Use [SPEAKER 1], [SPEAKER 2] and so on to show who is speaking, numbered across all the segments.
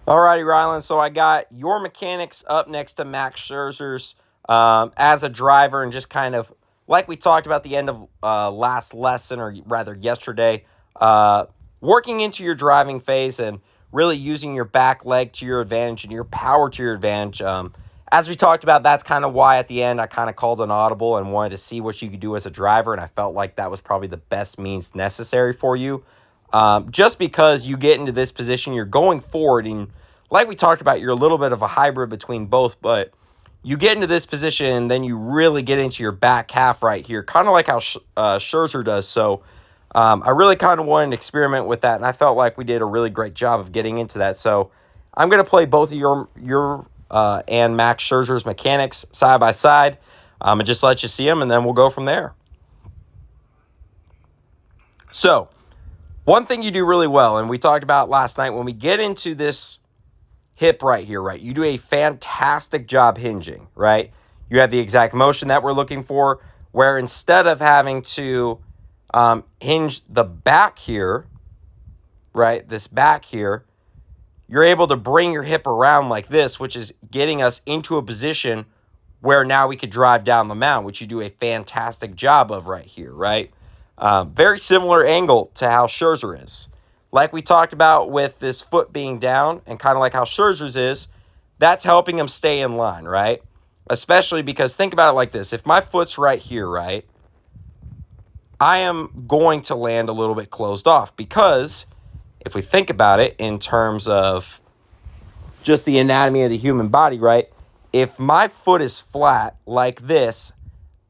[SPEAKER 1] Alrighty, Ryland. So I got your mechanics up next to Max Scherzer's as a driver, and just kind of like we talked about the end of last lesson, or rather yesterday, uh, working into your driving phase and really using your back leg to your advantage and your power to your advantage. As we talked about, that's kind of why at the end I kind of called an audible and wanted to see what you could do as a driver, and I felt like that was probably the best means necessary for you. Just because you get into this position, you're going forward, and like we talked about, you're a little bit of a hybrid between both, but you get into this position, and then you really get into your back half right here, kind of like how Scherzer does. So I really kind of wanted to experiment with that, and I felt like we did a really great job of getting into that. So I'm going to play both of your and Max Scherzer's mechanics side by side, and just let you see them, and then we'll go from there. So one thing you do really well, and we talked about last night, when we get into this hip right here, right, you do a fantastic job hinging, right? You have the exact motion that we're looking for, where instead of having to hinge the back here, right, this back here, you're able to bring your hip around like this, which is getting us into a position where now we could drive down the mound, which you do a fantastic job of right here, right? Very similar angle to how Scherzer is. Like we talked about with this foot being down, and kind of like how Scherzer's is, that's helping him stay in line, right? Especially because think about it like this. If my foot's right here, right, I am going to land a little bit closed off, because if we think about it in terms of just the anatomy of the human body, right, if my foot is flat like this,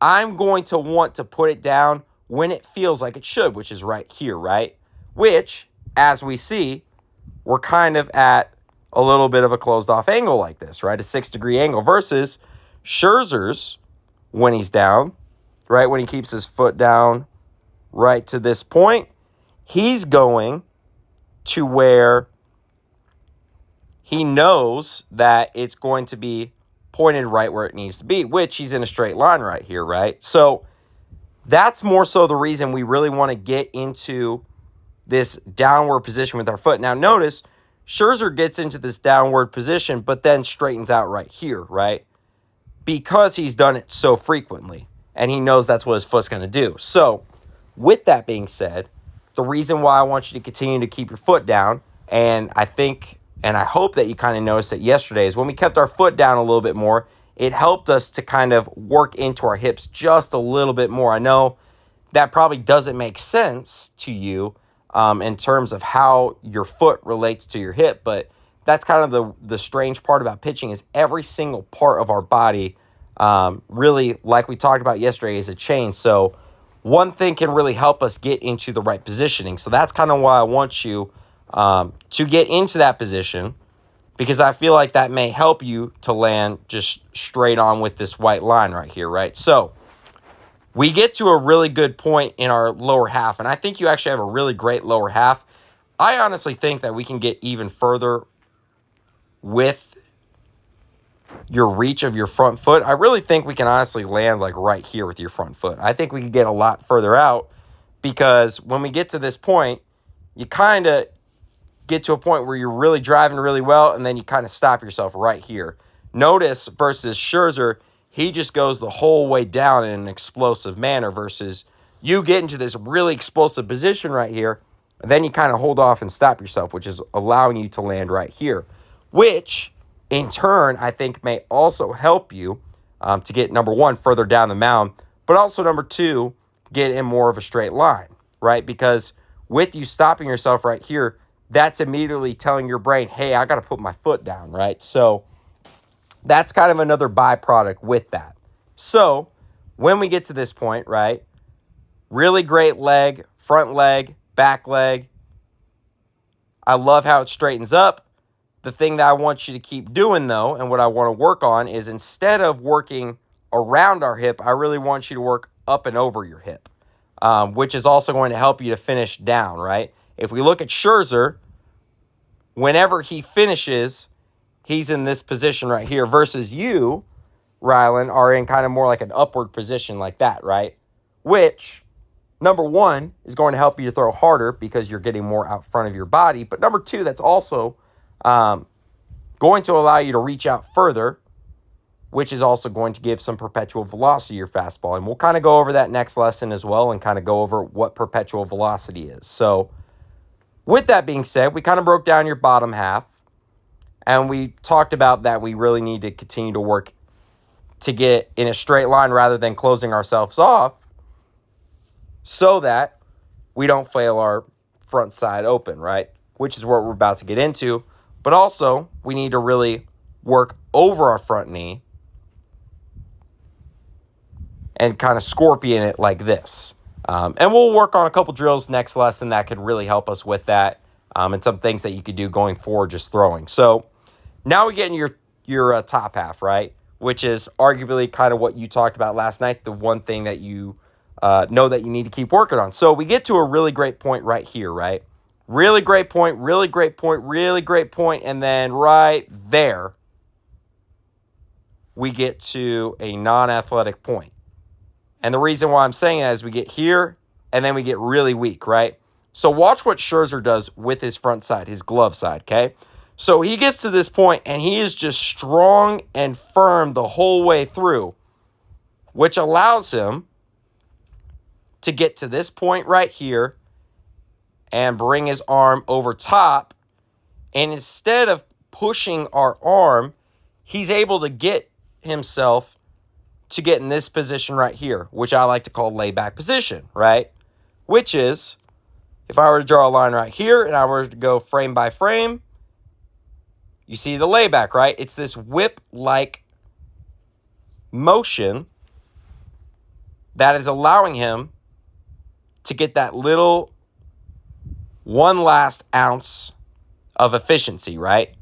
[SPEAKER 1] I'm going to want to put it down when it feels like it should, which is right here, right? Which, as we see, we're kind of at a little bit of a closed off angle like this, right? A 6-degree angle versus Scherzer's when he's down, right? When he keeps his foot down right to this point, he's going to where he knows that it's going to be pointed right where it needs to be, which he's in a straight line right here, right? So that's more so the reason we really want to get into this downward position with our foot. Now notice, Scherzer gets into this downward position, but then straightens out right here, right? Because he's done it so frequently, and he knows that's what his foot's going to do. So with that being said, the reason why I want you to continue to keep your foot down, and I think and I hope that you kind of noticed that yesterday, is when we kept our foot down a little bit more, it helped us to kind of work into our hips just a little bit more. I know that probably doesn't make sense to you in terms of how your foot relates to your hip, but that's kind of the strange part about pitching, is every single part of our body, really, like we talked about yesterday, is a chain. So one thing can really help us get into the right positioning. So that's kind of why I want you to get into that position, because I feel like that may help you to land just straight on with this white line right here, right? So we get to a really good point in our lower half, and I think you actually have a really great lower half. I honestly think that we can get even further with your reach of your front foot. I really think we can honestly land like right here with your front foot. I think we could get a lot further out, because when we get to this point, you kind of get to a point where you're really driving really well, and then you kind of stop yourself right here. Notice versus Scherzer, he just goes the whole way down in an explosive manner, versus you get into this really explosive position right here, and then you kind of hold off and stop yourself, which is allowing you to land right here, which in turn I think may also help you to get, number one, further down the mound, but also number two, get in more of a straight line, right? Because with you stopping yourself right here, that's immediately telling your brain, hey, I got to put my foot down, right? So that's kind of another byproduct with that. So when we get to this point, right, really great leg, front leg, back leg. I love how it straightens up. The thing that I want you to keep doing, though, and what I want to work on, is instead of working around our hip, I really want you to work up and over your hip, which is also going to help you to finish down, right? If we look at Scherzer, whenever he finishes, he's in this position right here, versus you, Ryland, are in kind of more like an upward position like that, right? Which, number one, is going to help you to throw harder because you're getting more out front of your body. But number two, that's also going to allow you to reach out further, which is also going to give some perpetual velocity to your fastball. And we'll kind of go over that next lesson as well and kind of go over what perpetual velocity is. So with that being said, we kind of broke down your bottom half, and we talked about that we really need to continue to work to get in a straight line rather than closing ourselves off so that we don't fail our front side open, right? Which is what we're about to get into. But also, we need to really work over our front knee and kind of scorpion it like this. And we'll work on a couple drills next lesson that could really help us with that, and some things that you could do going forward just throwing. So now we get in your top half, right? Which is arguably kind of what you talked about last night, the one thing that you know that you need to keep working on. So we get to a really great point right here, right? Really great point, really great point, really great point, and then right there, we get to a non-athletic point. And the reason why I'm saying that is we get here, and then we get really weak, right? So watch what Scherzer does with his front side, his glove side, okay? So he gets to this point, and he is just strong and firm the whole way through, which allows him to get to this point right here and bring his arm over top. And instead of pushing our arm, he's able to get himself to get in this position right here, which I like to call layback position, right? Which is, if I were to draw a line right here and I were to go frame by frame, you see the layback, right? It's this whip-like motion that is allowing him to get that little one last ounce of efficiency, right?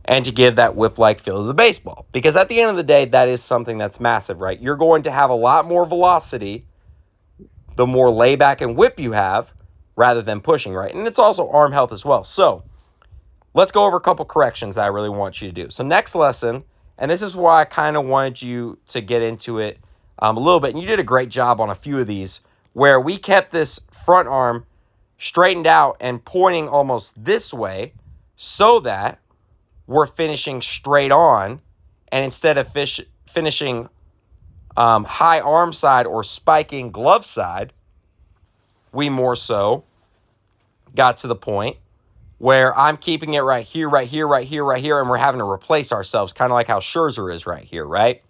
[SPEAKER 1] And to give that whip-like feel to the baseball. Because at the end of the day, that is something that's massive, right? You're going to have a lot more velocity the more layback and whip you have rather than pushing, right? And it's also arm health as well. So let's go over a couple corrections that I really want you to do. So next lesson, and this is why I kind of wanted you to get into it a little bit, and you did a great job on a few of these, where we kept this front arm straightened out and pointing almost this way so that we're finishing straight on, and instead of finishing high arm side or spiking glove side, we more so got to the point where I'm keeping it right here, right here, right here, right here, and we're having to replace ourselves, kind of like how Scherzer is right here, right?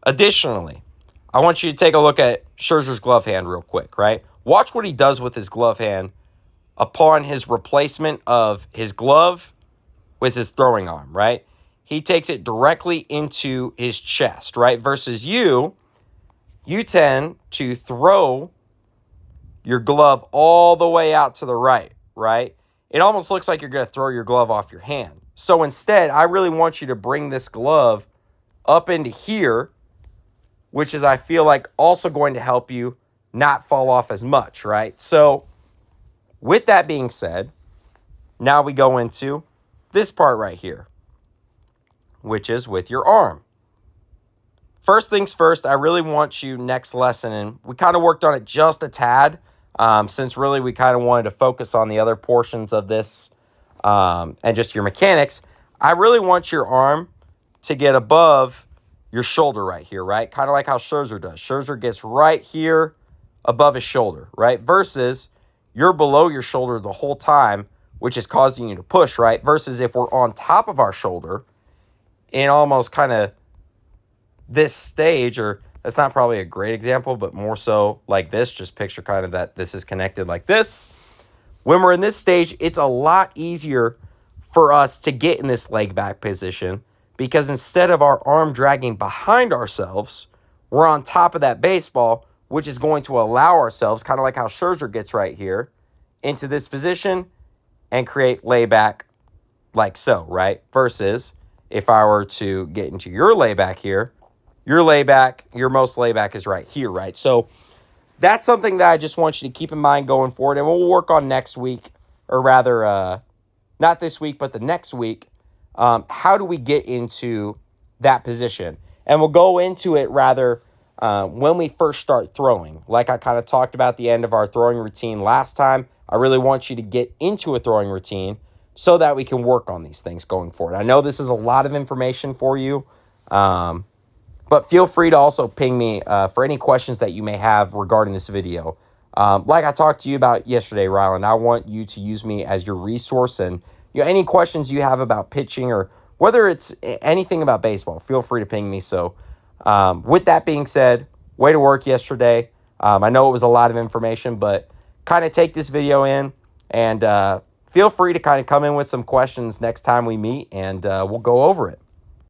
[SPEAKER 1] Additionally, I want you to take a look at Scherzer's glove hand real quick, right? Watch what he does with his glove hand upon his replacement of his glove with his throwing arm, right? He takes it directly into his chest, right? Versus you tend to throw your glove all the way out to the right, right? It almost looks like you're going to throw your glove off your hand. So instead, I really want you to bring this glove up into here, which is, I feel like, also going to help you not fall off as much, right? So with that being said, now we go into this part right here, which is with your arm. First things first, I really want you next lesson, and we kind of worked on it just a tad, since really we kind of wanted to focus on the other portions of this and just your mechanics. I really want your arm to get above your shoulder right here, right? Kind of like how Scherzer does. Scherzer gets right here above his shoulder, right? Versus you're below your shoulder the whole time, which is causing you to push, right? Versus if we're on top of our shoulder in almost kind of this stage, or that's not probably a great example, but more so like this, just picture kind of that this is connected like this. When we're in this stage, it's a lot easier for us to get in this leg back position because instead of our arm dragging behind ourselves, we're on top of that baseball, which is going to allow ourselves, kind of like how Scherzer gets right here, into this position and create layback like so, right? Versus if I were to get into your layback here, your most layback is right here, right? So that's something that I just want you to keep in mind going forward, and we'll work on next week, or rather, not this week, but the next week. How do we get into that position? And we'll go into it rather when we first start throwing. Like I kind of talked about at the end of our throwing routine last time, I really want you to get into a throwing routine so that we can work on these things going forward. I know this is a lot of information for you, but feel free to also ping me for any questions that you may have regarding this video. Like I talked to you about yesterday, Ryland, I want you to use me as your resource, and any questions you have about pitching or whether it's anything about baseball, feel free to ping me. So with that being said, way to work yesterday. I know it was a lot of information, but kind of take this video in and feel free to kind of come in with some questions next time we meet, and we'll go over it.